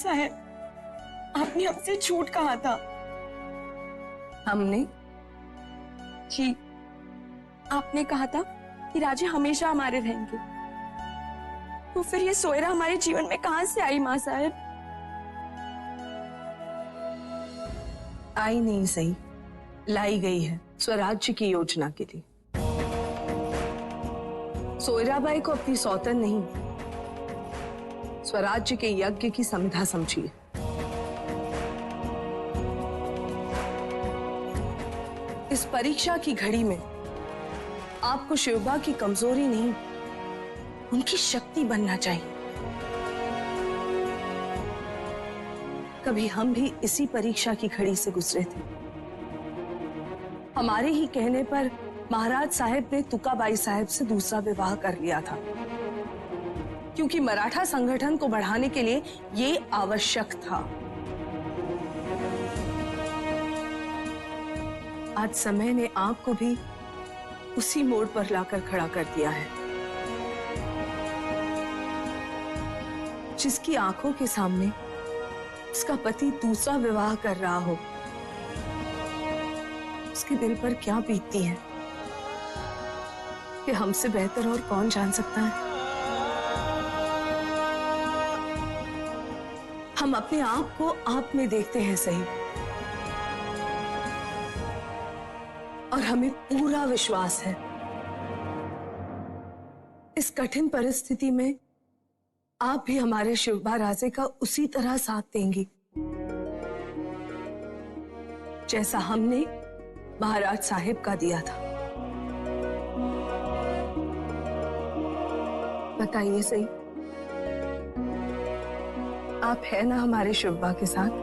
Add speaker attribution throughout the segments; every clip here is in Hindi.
Speaker 1: साहब, आपने हमसे झूठ कहा था।
Speaker 2: हमने?
Speaker 1: जी, आपने कहा था कि राजे हमेशा हमारे रहेंगे। तो फिर ये सोयरा हमारे जीवन में कहां से आई माँ साहब?
Speaker 2: आई नहीं सही, लाई गई है स्वराज्य की योजना के लिए। सोयराबाई को अपनी सौतन नहीं, स्वराज्य के यज्ञ की समिधा समझिए। इस परीक्षा की घड़ी में आपको शिवबा की कमजोरी नहीं, उनकी शक्ति बनना चाहिए। कभी हम भी इसी परीक्षा की घड़ी से गुजरे थे। हमारे ही कहने पर महाराज साहब ने तुकाबाई साहब से दूसरा विवाह कर लिया था, क्योंकि मराठा संगठन को बढ़ाने के लिए ये आवश्यक था। आज समय ने आपको भी उसी मोड़ पर लाकर खड़ा कर दिया है। जिसकी आंखों के सामने उसका पति दूसरा विवाह कर रहा हो, उसके दिल पर क्या बीतती है, ये हमसे बेहतर और कौन जान सकता है। हम अपने आप को आप में देखते हैं सही, और हमें पूरा विश्वास है इस कठिन परिस्थिति में आप भी हमारे शिवबा राजे का उसी तरह साथ देंगी जैसा हमने महाराज साहिब का दिया था। बताइए सही, आप है ना हमारे शिवबा के साथ?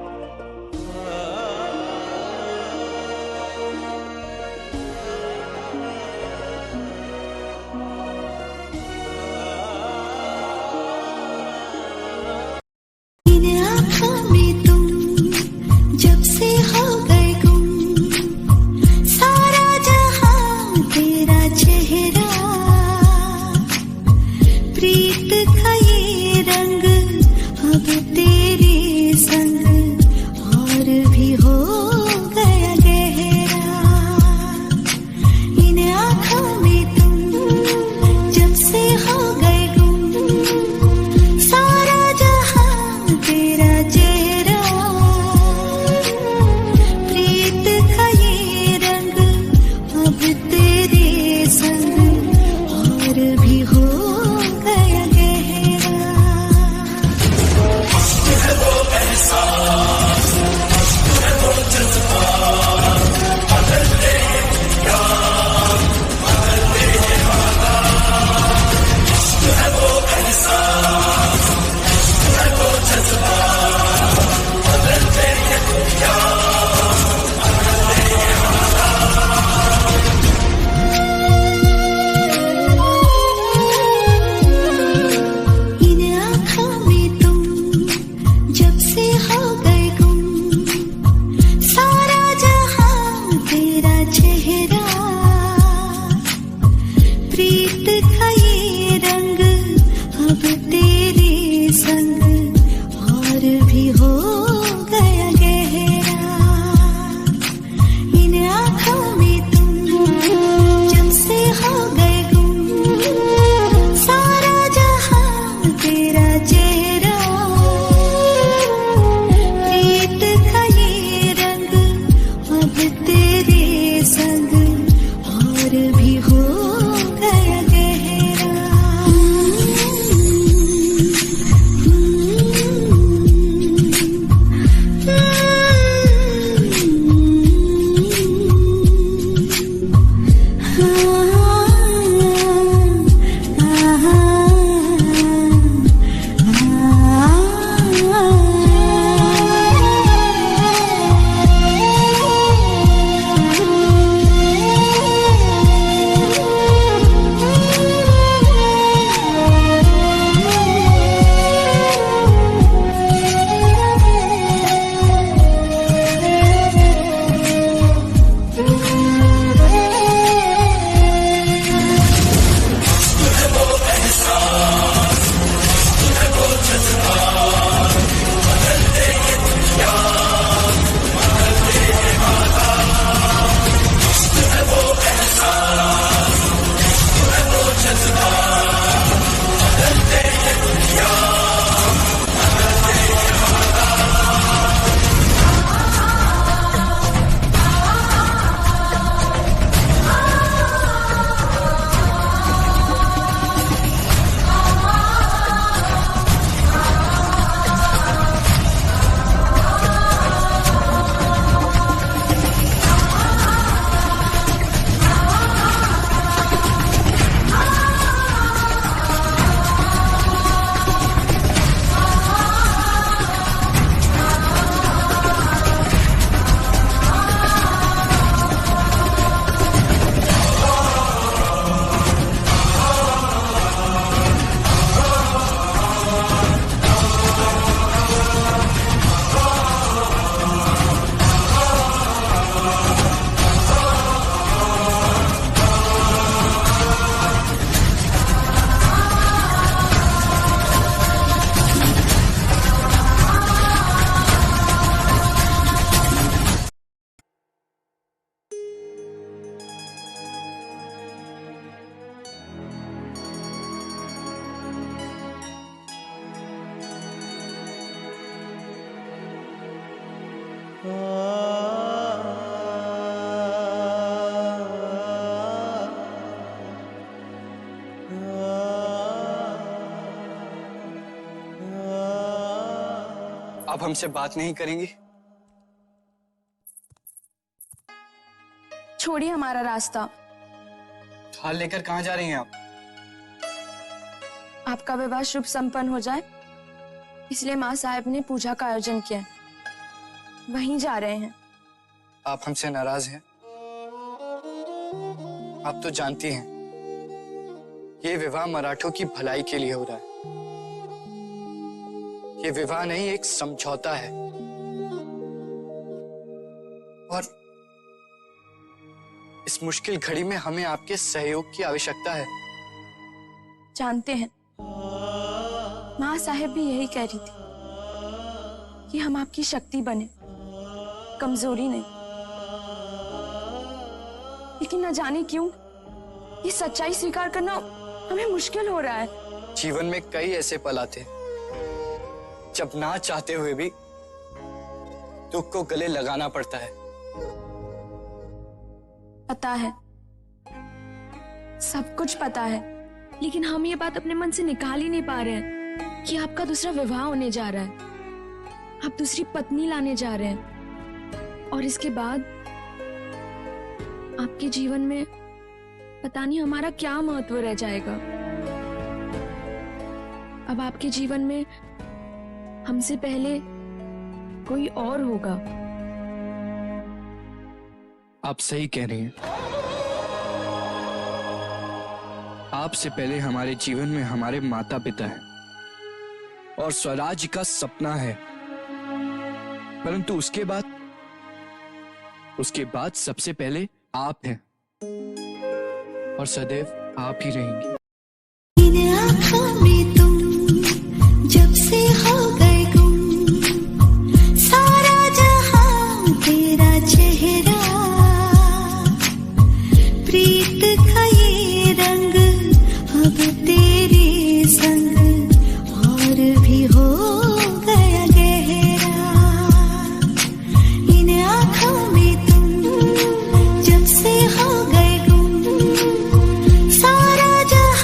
Speaker 3: आप हमसे बात नहीं करेंगी?
Speaker 1: छोड़िए हमारा रास्ता।
Speaker 3: हाल लेकर कहाँ जा रही हैं आप?
Speaker 1: आपका विवाह शुभ संपन्न हो जाए, इसलिए माँ साहब ने पूजा का आयोजन किया है। वहीं जा रहे हैं।
Speaker 3: आप हमसे नाराज हैं? आप तो जानती हैं ये विवाह मराठों की भलाई के लिए हो रहा है। ये विवाह नहीं, एक समझौता है। और इस मुश्किल घड़ी में हमें आपके सहयोग की आवश्यकता है।
Speaker 1: जानते हैं, माँ साहब भी यही कह रही थी कि हम आपकी शक्ति बने, कमजोरी नहीं। लेकिन न जाने क्यों ये सच्चाई स्वीकार करना हमें मुश्किल हो रहा है।
Speaker 3: जीवन में कई ऐसे पल आते हैं जब ना चाहते हुए भी दुख को गले लगाना पड़ता है।
Speaker 1: पता है, सब कुछ पता है, लेकिन हम ये बात अपने मन से निकाल ही नहीं पा रहे हैं कि आपका दूसरा विवाह होने जा रहा है। आप दूसरी पत्नी लाने जा रहे हैं और इसके बाद आपके जीवन में पता नहीं हमारा क्या महत्व रह जाएगा। अब आपके जीवन में हमसे पहले कोई और होगा।
Speaker 3: आप सही कह रही हैं। आपसे पहले हमारे जीवन में हमारे माता पिता हैं और स्वराज्य का सपना है, परंतु उसके बाद सबसे पहले आप हैं और सदैव आप ही रहेंगी।
Speaker 4: इन आँखों में तुम जब से हो गए गुम, सारा जहां तेरा चेहरा, प्रीत का ये रंग अब तेरे संग और भी हो गया गहरा। इन आँखों में तुम जब से हो गए गुम, सारा जहां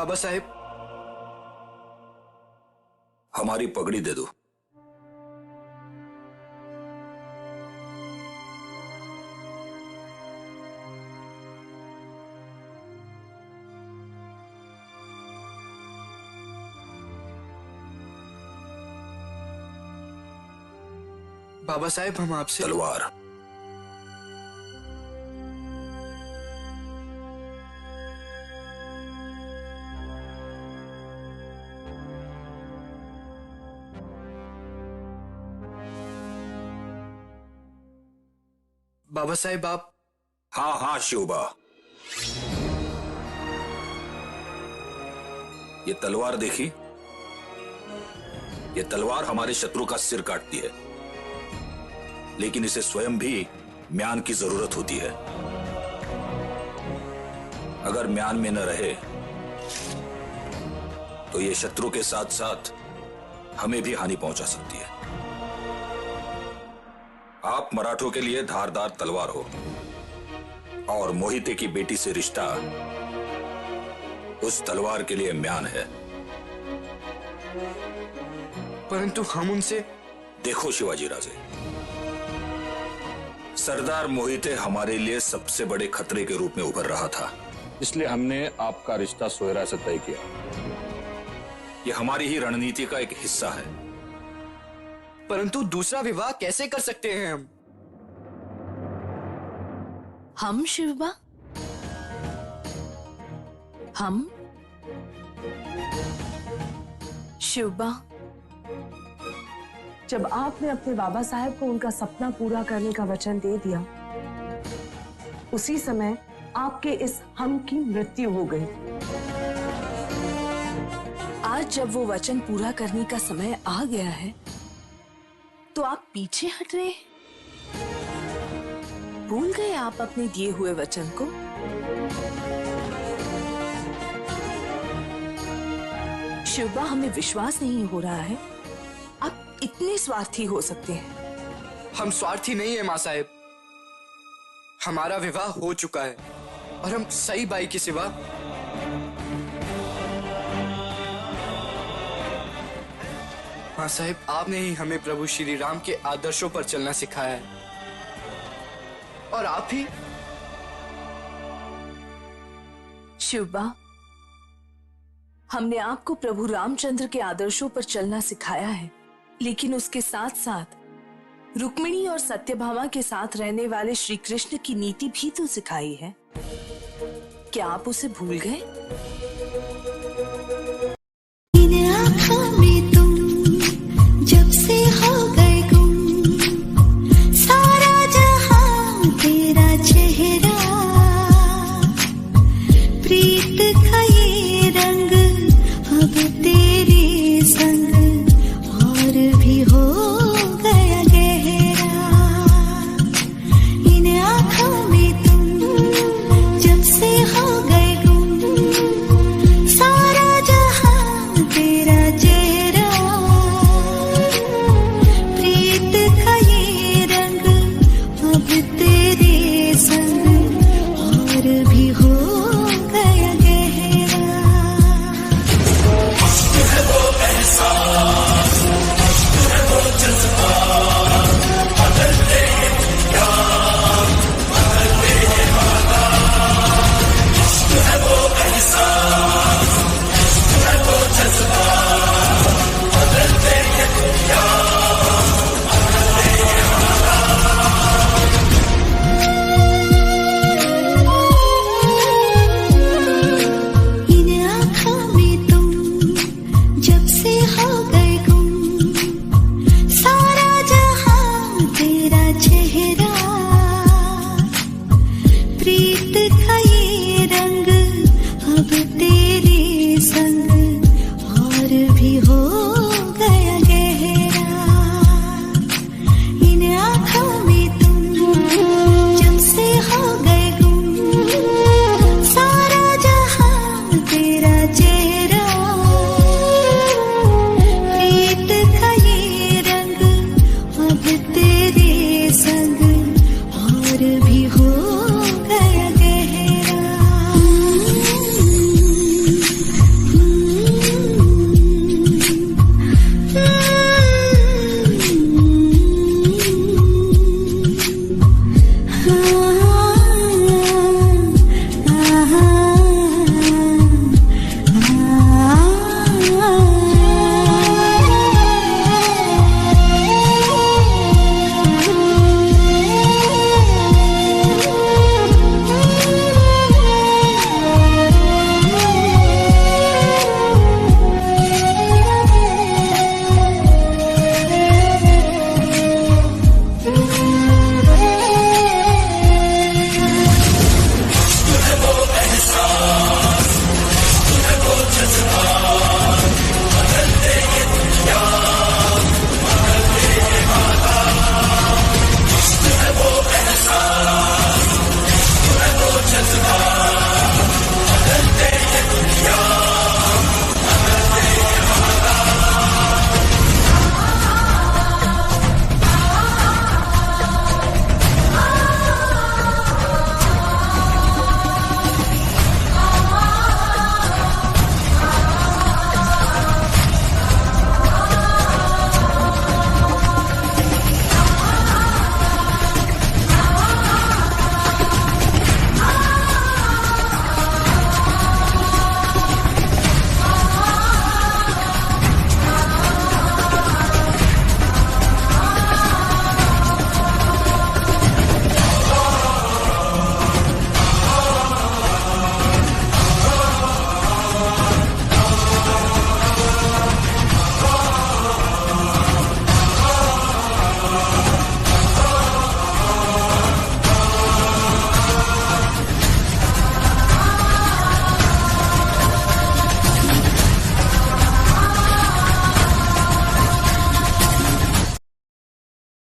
Speaker 3: बाबा साहेब,
Speaker 5: हमारी पगड़ी दे दो।
Speaker 3: बाबा साहेब, हम आपसे
Speaker 5: तलवार।
Speaker 3: बाबा साहेब, आप।
Speaker 5: हाँ हाँ शिवबा, ये तलवार देखी? ये तलवार हमारे शत्रु का सिर काटती है, लेकिन इसे स्वयं भी म्यान की जरूरत होती है। अगर म्यान में न रहे तो ये शत्रु के साथ साथ हमें भी हानि पहुंचा सकती है। आप मराठों के लिए धारदार तलवार हो, और मोहिते की बेटी से रिश्ता उस तलवार के लिए म्यान है।
Speaker 3: परंतु हम उनसे।
Speaker 5: देखो शिवाजी राजे, सरदार मोहिते हमारे लिए सबसे बड़े खतरे के रूप में उभर रहा था,
Speaker 6: इसलिए हमने आपका रिश्ता सोयरा से तय किया।
Speaker 5: यह हमारी ही रणनीति का एक हिस्सा है।
Speaker 3: परंतु दूसरा विवाह कैसे कर सकते हैं हम?
Speaker 2: हम शिवबा? हम? शिवबा, जब आपने अपने बाबा साहब को उनका सपना पूरा करने का वचन दे दिया, उसी समय आपके इस हम की मृत्यु हो गई। आज जब वो वचन पूरा करने का समय आ गया है, तो आप पीछे हट रहे? भूल गए आप अपने दिए हुए वचन को? शिवबा, हमें विश्वास नहीं हो रहा है आप इतने स्वार्थी हो सकते हैं।
Speaker 3: हम स्वार्थी नहीं है माँ साहेब, हमारा विवाह हो चुका है और हम सही बाई के सिवा। माँ साहेब, आपने ही हमें प्रभु श्री राम के आदर्शों पर चलना सिखाया है, और आप ही।
Speaker 2: शिवबा, हमने आपको प्रभु रामचंद्र के आदर्शों पर चलना सिखाया है, लेकिन उसके साथ साथ रुक्मिणी और सत्यभामा के साथ रहने वाले श्री कृष्ण की नीति भी तो सिखाई है। क्या आप उसे भूल गए?
Speaker 4: इन आँखों में तुम जब से हो गए गुम, सारा जहां तेरा चेहरा, प्रीत का ये रंग अब तेरे संग और भी हो गया गहरा। इन आँखों में तुम जब से हो गए गुम, सारा जहां तेरा चेहरा, प्रीत का ये रंग अब तेरे संग और भी हो गया गहरा। इन आँखों में तुम जब से हो गए गुम, सारा जहां तेरा चेहरा,